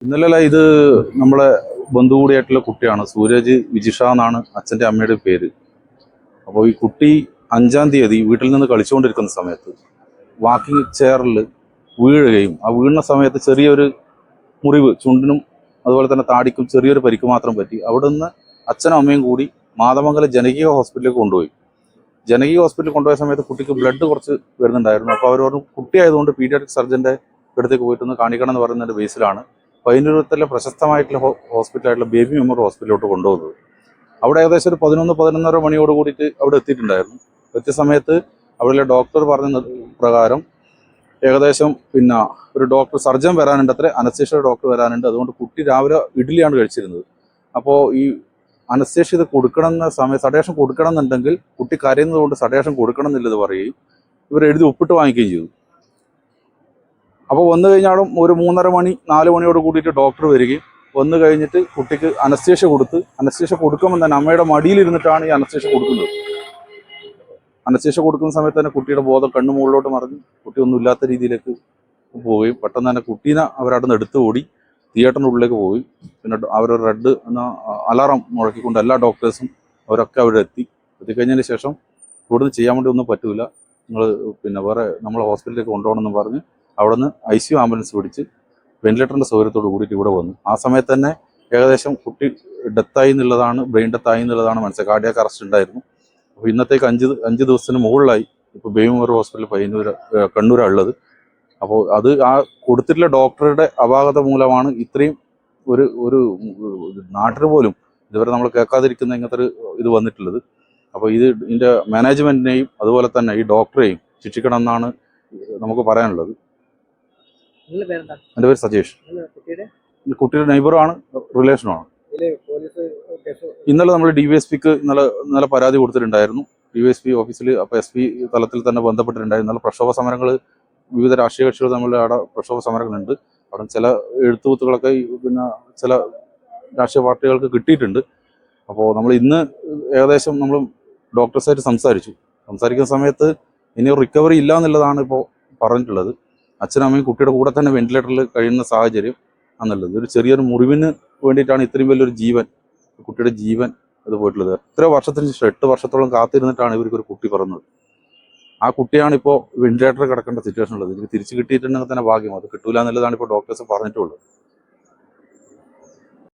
ഇന്നലെ ഇത് നമ്മളെ ബന്ധു കൂടിയായിട്ടുള്ള കുട്ടിയാണ്. സൂരജ് വിജിഷ എന്നാണ് അച്ഛൻ്റെ അമ്മയുടെ പേര്. അപ്പോൾ ഈ കുട്ടി 5-ാം തീയതി വീട്ടിൽ നിന്ന് കളിച്ചുകൊണ്ടിരിക്കുന്ന സമയത്ത് വാക്കിംഗ് ചെയറിൽ വീഴുകയും ആ വീഴുന്ന സമയത്ത് ചെറിയൊരു മുറിവ് ചുണ്ടിനും അതുപോലെ തന്നെ താടിക്കും ചെറിയൊരു പരിക്ക് മാത്രം പറ്റി. അവിടെ നിന്ന് അച്ഛനും അമ്മയും കൂടി മാതമംഗലം ജനകീയ ഹോസ്പിറ്റലിലേക്ക് കൊണ്ടുപോയി. ജനകീയ ഹോസ്പിറ്റലിൽ കൊണ്ടുപോയ സമയത്ത് കുട്ടിക്ക് ബ്ലഡ് കുറച്ച് വരുന്നുണ്ടായിരുന്നു. അപ്പോൾ അവർ പറഞ്ഞു കുട്ടിയായതുകൊണ്ട് പീഡിയാട്രിക് സർജൻ്റെ അടുത്തേക്ക് പോയിട്ടൊന്ന് കാണിക്കണം എന്ന് പറയുന്നതിൻ്റെ ബേസിലാണ് പയ്യന്നൂരത്തിലെ പ്രശസ്തമായിട്ടുള്ള ഹോസ്പിറ്റലായിട്ടുള്ള ബേബി മെമ്മോറിയൽ ഹോസ്പിറ്റലിലോട്ട് കൊണ്ടുപോകുന്നത്. അവിടെ ഏകദേശം ഒരു 11-11:30 മണിയോട് കൂടിയിട്ട് അവിടെ എത്തിയിട്ടുണ്ടായിരുന്നു. എത്തിയ സമയത്ത് അവിടെയുള്ള ഡോക്ടർ പറഞ്ഞ പ്രകാരം ഏകദേശം ഒരു ഡോക്ടർ സർജൻ വരാനുണ്ട്, അത്ര അനസ്തേഷ്യ ഡോക്ടർ വരാനുണ്ട്. അതുകൊണ്ട് കുട്ടി രാവിലെ ഇഡ്ഡലിയാണ് കഴിച്ചിരുന്നത്. അപ്പോൾ ഈ അനസ്തേഷ്യ ഇത് കൊടുക്കണമെന്ന സമയം സഡേഷൻ കൊടുക്കണം എന്നുണ്ടെങ്കിൽ കുട്ടി കരയുന്നതുകൊണ്ട് സഡേഷൻ കൊടുക്കണം എന്നുള്ളത് പറയുകയും ഇവർ എഴുതി ഒപ്പിട്ട് വാങ്ങിക്കുകയും ചെയ്തു. അപ്പോൾ വന്നു കഴിഞ്ഞാലും ഒരു 3:30 മണി 4 മണിയോട് കൂടിയിട്ട് ഡോക്ടർ വരികയും വന്നു കഴിഞ്ഞിട്ട് കുട്ടിക്ക് അനസ്തേഷ്യ കൊടുത്ത് അനസ്തേഷ്യ കൊടുക്കുമ്പോൾ തന്നെ അമ്മയുടെ മടിയിലിരുന്നിട്ടാണ് ഈ അനസ്തേഷ്യ കൊടുക്കുന്നത്. അനസ്തേഷ്യ കൊടുക്കുന്ന സമയത്ത് തന്നെ കുട്ടിയുടെ ബോധം കണ്ണു മുകളിലോട്ട് മറിഞ്ഞ് കുട്ടി ഒന്നും ഇല്ലാത്ത രീതിയിലേക്ക് പോവുകയും പെട്ടെന്ന് തന്നെ കുട്ടീനെ അവരവിടെ നിന്ന് എടുത്തു ഓടി തിയേറ്ററിൻ്റെ ഉള്ളിലേക്ക് പോയി. പിന്നെ അവരൊരു റെഡ് എന്ന അലാറം മുഴക്കിക്കൊണ്ട് എല്ലാ ഡോക്ടേഴ്സും അവരൊക്കെ അവിടെ എത്തിക്കഴിഞ്ഞതിന് ശേഷം ഇവിടുന്ന് ചെയ്യാൻ വേണ്ടി ഒന്നും പറ്റില്ല, നിങ്ങൾ വേറെ നമ്മളെ ഹോസ്പിറ്റലിലേക്ക് കൊണ്ടുപോകണമെന്ന് പറഞ്ഞ് അവിടെ നിന്ന് ICU ആംബുലൻസ് പിടിച്ച് വെന്റിലേറ്ററിൻ്റെ സൗകര്യത്തോട് കൂടിയിട്ട് ഇവിടെ വന്നു. ആ സമയത്ത് തന്നെ ഏകദേശം കുട്ടി ഡെത്തായി എന്നുള്ളതാണ്, ബ്രെയിൻ ഡെത്തായി എന്നുള്ളതാണ് മനസ്സിലായി. കാർഡിയാക് അറസ്റ്റ് ഉണ്ടായിരുന്നു. അപ്പോൾ ഇന്നത്തേക്ക് 5 ദിവസത്തിന് മുകളിലായി ഇപ്പോൾ ബേബി മെമ്മോറിയൽ ഹോസ്പിറ്റൽ കണ്ണൂരാണ് ഉള്ളത്. അപ്പോൾ അത് ആ കൊടുത്തിട്ടുള്ള ഡോക്ടറുടെ അപാകത മൂലമാണ് ഇത്രയും ഒരു നാട്ടിന് പോലും ഇതുവരെ നമ്മൾ കേൾക്കാതിരിക്കുന്ന ഇങ്ങനത്തെ ഒരു ഇത് വന്നിട്ടുള്ളത്. അപ്പോൾ ഇതിൻ്റെ മാനേജ്മെൻറ്റിനെയും അതുപോലെ തന്നെ ഈ ഡോക്ടറെയും ശിക്ഷിക്കണം എന്നാണ് നമുക്ക് പറയാനുള്ളത്. എൻ്റെ പേര് സജേഷ്. കുട്ടിയുടെ നെയ്ബറാണ്, റിലേഷനുമാണ്. ഇന്നലെ നമ്മൾ DYSPക്ക് ഇന്നലെ പരാതി കൊടുത്തിട്ടുണ്ടായിരുന്നു. DYSP ഓഫീസിൽ. അപ്പോൾ SP തലത്തിൽ തന്നെ ബന്ധപ്പെട്ടിട്ടുണ്ടായിരുന്നു. ഇന്നലെ പ്രക്ഷോഭ സമരങ്ങൾ വിവിധ രാഷ്ട്രീയ കക്ഷികൾ തമ്മിൽ അവിടെ പ്രക്ഷോഭ സമരങ്ങളുണ്ട്. അവിടെ ചില എഴുത്തുകുത്തുകളൊക്കെ ചില രാഷ്ട്രീയ പാർട്ടികൾക്ക് കിട്ടിയിട്ടുണ്ട്. അപ്പോൾ നമ്മൾ ഇന്ന് ഏകദേശം നമ്മൾ ഡോക്ടേഴ്സായിട്ട് സംസാരിക്കുന്ന സമയത്ത് ഇനി റിക്കവറി ഇല്ല എന്നുള്ളതാണ് ഇപ്പോൾ പറഞ്ഞിട്ടുള്ളത്. അച്ഛനും അമ്മയും കുട്ടിയുടെ കൂടെ തന്നെ വെന്റിലേറ്ററിൽ കഴിയുന്ന സാഹചര്യം എന്നുള്ളത്. ഒരു ചെറിയൊരു മുറിവിന് വേണ്ടിയിട്ടാണ് ഇത്രയും വലിയൊരു കുട്ടിയുടെ ജീവൻ അത് പോയിട്ടുള്ളത്. എത്ര വർഷത്തിന് ശേഷം 8 വർഷത്തോളം കാത്തിരുന്നിട്ടാണ് ഇവർക്കൊരു കുട്ടി പിറന്നത്. ആ കുട്ടിയാണ് ഇപ്പോൾ വെന്റിലേറ്ററിൽ കിടക്കേണ്ട സിറ്റുവേഷൻ ഉള്ളത്. ഇതിന് തിരിച്ചു കിട്ടിയിട്ടുണ്ടെങ്കിൽ തന്നെ ഭാഗ്യം. അത് കിട്ടൂല എന്നുള്ളതാണ് ഇപ്പോൾ ഡോക്ടേഴ്സ് പറഞ്ഞിട്ടുള്ളത്.